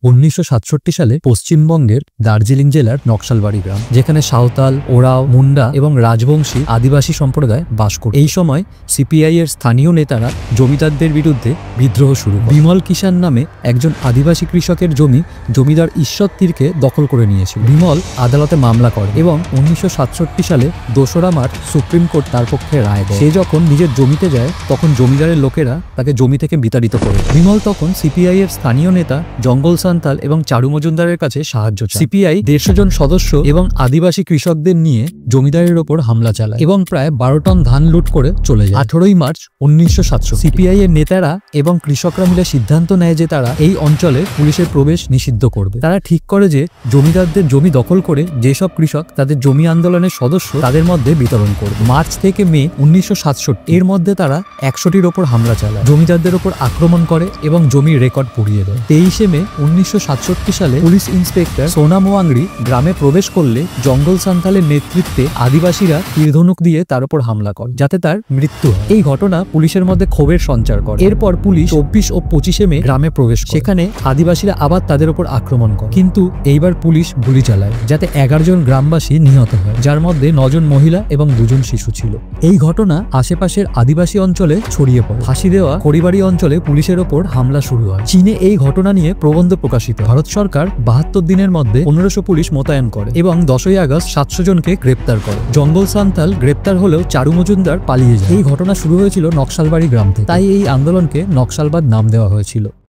1967 সালে পশ্চিমবঙ্গের দার্জিলিং জেলার নকশালবাড়ি গ্রাম, যেখানে সাঁওতাল, ওরাও, মুন্ডা এবং রাজবংশী আদিবাসী সম্প্রদায় বাস করত। এই সময় সিপিআই এর স্থানীয় নেতারা জমিদারদের বিরুদ্ধে বিদ্রোহ শুরু করে। বিমল কিষাণ নামে একজন আদিবাসী কৃষকের জমি জমিদার ঈশ্বর তীরকে দখল করে নিয়েছিল। বিমল আদালতে মামলা করে এবং 1967 সালে 2রা মার্চ সুপ্রিম কোর্ট তার পক্ষে রায় দেয়। সে যখন নিজের জমিতে যায় তখন জমিদারের লোকেরা তাকে জমি থেকে বিতাড়িত করে। বিমল তখন সিপিআই এর স্থানীয় নেতা জঙ্গল সান্তাল এবং চারু মজুমদারের কাছে সাহায্য চায়। সিপিআই 150 জন সদস্য এবং আদিবাসী কৃষকদের নিয়ে জমিদারের ওপর হামলা চালায় এবং প্রায় 12 টন ধান লুট করে চলে যায়। 18ই মার্চ 1967 সিপিআই এর নেতারা এবং কৃষকরা মিলে সিদ্ধান্ত নেয় যে তারা এই অঞ্চলে পুলিশের প্রবেশ নিষিদ্ধ করবে। তারা ঠিক করে যে জমিদারদের জমি দখল করে যেসব কৃষক তাদের জমি আন্দোলনের সদস্য তাদের মধ্যে বিতরণ করবে। মার্চ থেকে মে 1967 এর মধ্যে তারা 100টির ওপর হামলা চালায়, জমিদারদের ওপর আক্রমণ করে এবং জমির রেকর্ড পুড়িয়ে দেয়। 23শে মে 1967 সালে পুলিশ ইন্সপেক্টর সোনাম ওয়াংরি গ্রামে প্রবেশ করলে জঙ্গল সান্তালের নেতৃত্বে আদিবাসীরা তীরধনুক দিয়ে তার উপর হামলা করে, যাতে তার মৃত্যু হয়। এই ঘটনা পুলিশের মধ্যে ক্ষোভের সঞ্চার করে। এরপর পুলিশ 24 ও 25শে মে গ্রামে প্রবেশ করে। সেখানে আদিবাসীরা আবার তাদের উপর আক্রমণ করে, কিন্তু এইবার পুলিশ গুলি চালায়, যাতে 11 জন গ্রামবাসী নিহত হয়, যার মধ্যে 9 জন মহিলা এবং 2 জন শিশু ছিল। এই ঘটনা আশেপাশের আদিবাসী অঞ্চলে ছড়িয়ে পড়ে। ফাঁসি দেওয়া খড়িবাড়ি অঞ্চলে পুলিশের ওপর হামলা শুরু হয়। চীনে এই ঘটনা নিয়ে প্রবন্ধ প্রকাশিত। ভারত সরকার 72 দিনের মধ্যে 1500 পুলিশ মোতায়েন করে এবং 10ই আগস্ট 700 জনকে গ্রেপ্তার করে। জঙ্গল সান্তাল গ্রেপ্তার হলেও চারু মজুমদার পালিয়ে যায়। এই ঘটনা শুরু হয়েছিল নকশালবাড়ি গ্রাম থেকে, তাই এই আন্দোলনকে নকশালবাদ নাম দেওয়া হয়েছিল।